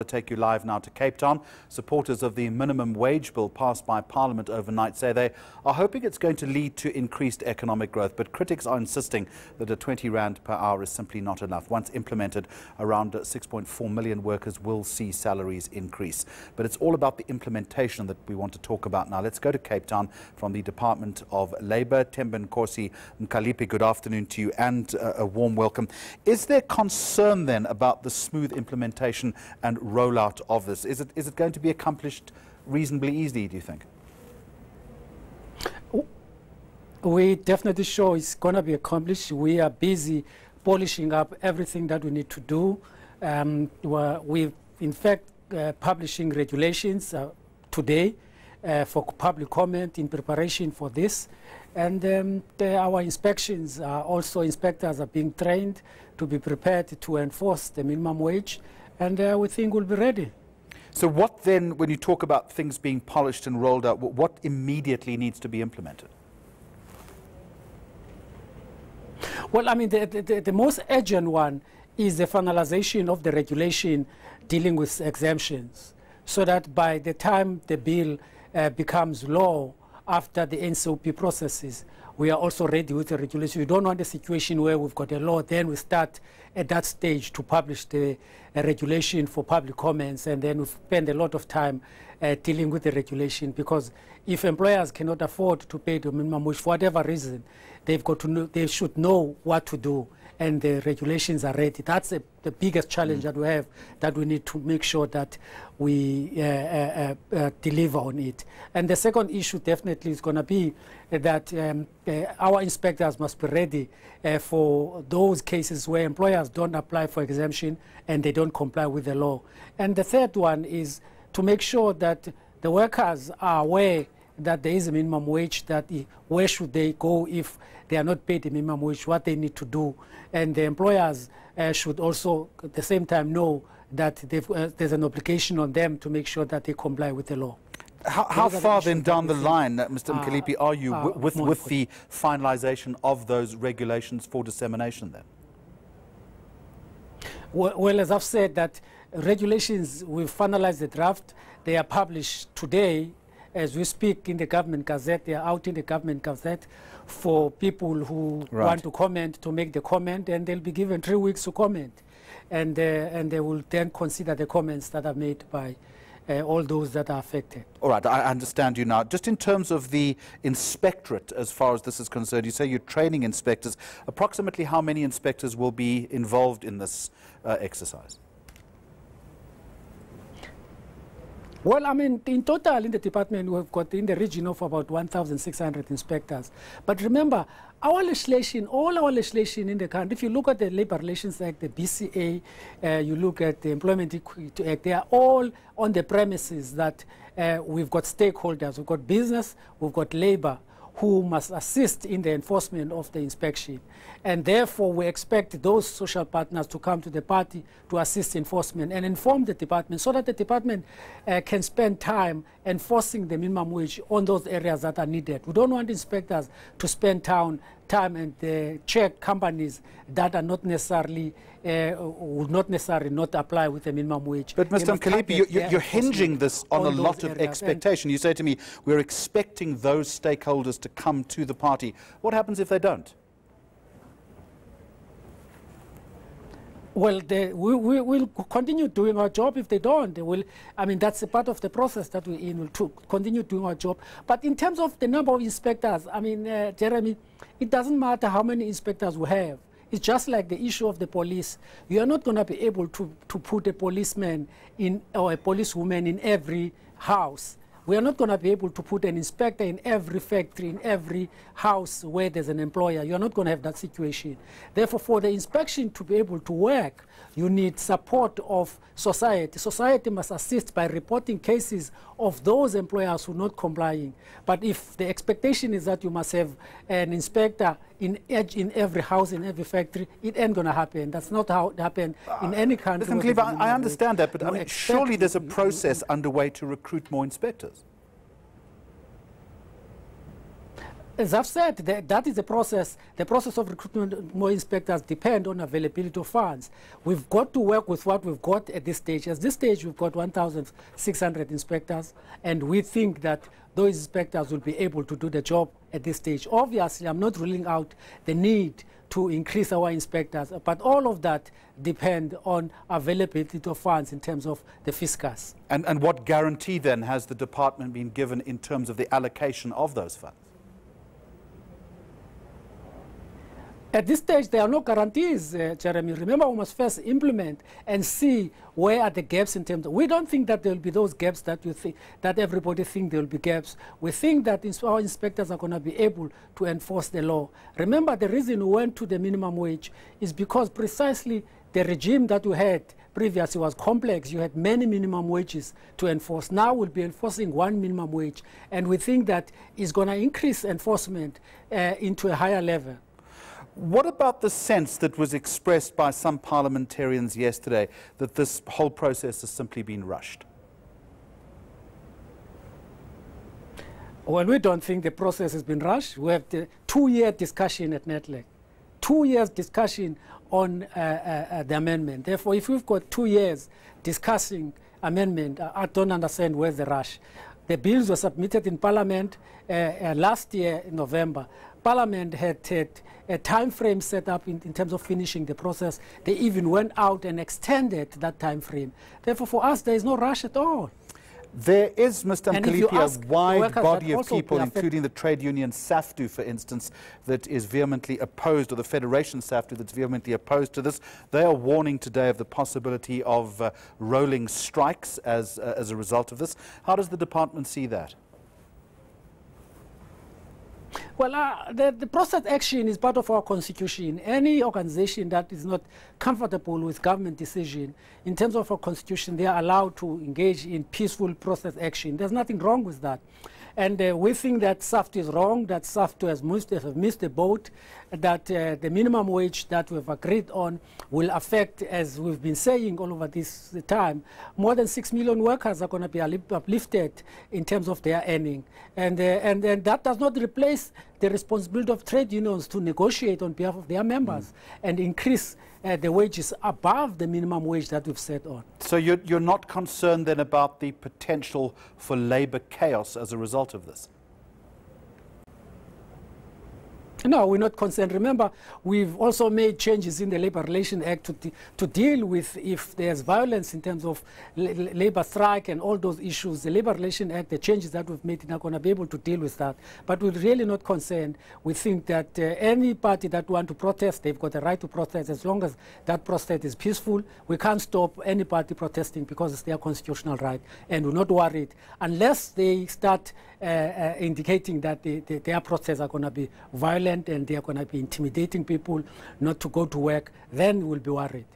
take you live now to Cape Town. Supporters of the minimum wage bill passed by Parliament overnight say they are hoping it's going to lead to increased economic growth, but critics are insisting that a 20 rand per hour is simply not enough. Once implemented, around 6.4 million workers will see salaries increase. But it's all about the implementation that we want to talk about now. Let's go to Cape Town from the Department of Labour. Thembinkosi, Mkalipi, good afternoon to you and a warm welcome. Is there concern then about the smooth implementation and rollout of this? Is it going to be accomplished reasonably easily, do you think? We definitely sure it's going to be accomplished. We are busy polishing up everything that we need to do. We've in fact publishing regulations today for public comment in preparation for this. And our inspections are also, inspectors are being trained to be prepared to enforce the minimum wage, and we think we'll be ready. So what then, when you talk about things being polished and rolled out, what immediately needs to be implemented? Well, I mean, the most urgent one is the finalization of the regulation dealing with exemptions, so that by the time the bill becomes law, after the NCOP processes, we are also ready with the regulation. We don't want a situation where we've got a law, then we start at that stage to publish the regulation for public comments, and then we spend a lot of time dealing with the regulation, because if employers cannot afford to pay the minimum wage for whatever reason, they've got to know, they should know what to do, and the regulations are ready. That's the biggest challenge that we have, that we need to make sure that we deliver on it. And the second issue definitely is going to be that our inspectors must be ready for those cases where employers don't apply for exemption and they don't comply with the law. And the third one is to make sure that the workers are aware that there is a minimum wage, that where should they go if they are not paid the minimum wage, what they need to do. And the employers should also at the same time know that there's an obligation on them to make sure that they comply with the law. How far then down the line, Mr. Mkalipi, are you with the finalization of those regulations for dissemination then? Well, as I've said, that regulations, we've finalized the draft. They are published today as we speak in the Government Gazette. They are out in the Government Gazette for people who want to comment, to make the comment, and they'll be given 3 weeks to comment. And they will then consider the comments that are made by all those that are affected. All right, I understand you now. Just in terms of the inspectorate, as far as this is concerned, you say you're training inspectors. Approximately how many inspectors will be involved in this exercise? Well, I mean, in total in the department, we've got in the region of about 1,600 inspectors. But remember, our legislation, all our legislation in the country, if you look at the Labour Relations Act, the BCA, you look at the Employment Equity Act, they are all on the premises that we've got stakeholders, we've got business, we've got labour, who must assist in the enforcement of the inspection. And therefore, we expect those social partners to come to the party to assist enforcement and inform the department, so that the department can spend time enforcing the minimum wage on those areas that are needed. We don't want inspectors to spend time and check companies that are not necessarily, would not necessarily not apply with the minimum wage. But Mr. Mkalipi, you're hinging this on a lot of expectation. You say to me, we're expecting those stakeholders to come to the party. What happens if they don't? Well, we will continue doing our job. If they don't, they will. I mean, that's a part of the process that we're in, to continue doing our job. But in terms of the number of inspectors, I mean, Jeremy, it doesn't matter how many inspectors we have. It's just like the issue of the police. You are not going to be able to put a policeman in, or a policewoman in every house. We are not going to be able to put an inspector in every factory, in every house where there's an employer. You're not going to have that situation. Therefore, for the inspection to be able to work, you need support of society. Society must assist by reporting cases of those employers who are not complying. But if the expectation is that you must have an inspector in every house, in every factory, it ain't going to happen. That's not how it happened in any country. Mr. Mkalipi, I understand that, but I mean, surely there's a process underway to recruit more inspectors. As I've said, that is the process. The process of recruitment of more inspectors depend on availability of funds. We've got to work with what we've got at this stage. At this stage, we've got 1,600 inspectors, and we think that those inspectors will be able to do the job at this stage. Obviously, I'm not ruling out the need to increase our inspectors, but all of that depend on availability of funds in terms of the fiscus. And what guarantee then has the department been given in terms of the allocation of those funds? At this stage, there are no guarantees, Jeremy. Remember, we must first implement and see where are the gaps in terms of. We don't think that there will be those gaps that you think that everybody think there will be gaps. We think that our inspectors are going to be able to enforce the law. Remember, the reason we went to the minimum wage is because precisely the regime that we had previously was complex. You had many minimum wages to enforce. Now we'll be enforcing one minimum wage, and we think that it's going to increase enforcement into a higher level. What about the sense that was expressed by some parliamentarians yesterday that this whole process has simply been rushed? Well, we don't think the process has been rushed. We have the 2-year discussion at NETLEC, 2 years discussion on the amendment. Therefore, if we've got 2 years discussing amendment, I don't understand where's the rush. The bills were submitted in Parliament last year in November. Parliament had a time frame set up in terms of finishing the process. They even went out and extended that time frame. Therefore, for us, there is no rush at all. There is, Mr. Mkalipi, a wide body of people, including the trade union SAFTU, for instance, that is vehemently opposed, or the Federation SAFTU that's vehemently opposed to this. They are warning today of the possibility of rolling strikes as a result of this. How does the department see that? Well, the process action is part of our constitution. Any organization that is not comfortable with government decision, in terms of our constitution, they are allowed to engage in peaceful process action. There's nothing wrong with that. And we think that SAFTU is wrong, that SAFTU has missed the boat, that the minimum wage that we've agreed on will affect, as we've been saying all over this time, more than 6 million workers are going to be uplifted in terms of their earning. And that does not replace the responsibility of trade unions to negotiate on behalf of their members and increase the wages above the minimum wage that we've set on. So you're not concerned then about the potential for labour chaos as a result of this? No, we're not concerned. Remember, we've also made changes in the Labour Relations Act to deal with if there's violence in terms of labour strike and all those issues. The Labour Relations Act, the changes that we've made, are not going to be able to deal with that. But we're really not concerned. We think that any party that wants to protest, they've got the right to protest as long as that protest is peaceful. We can't stop any party protesting because it's their constitutional right. And we're not worried unless they start indicating that their protests are going to be violent and they are going to be intimidating people not to go to work, then we'll be worried.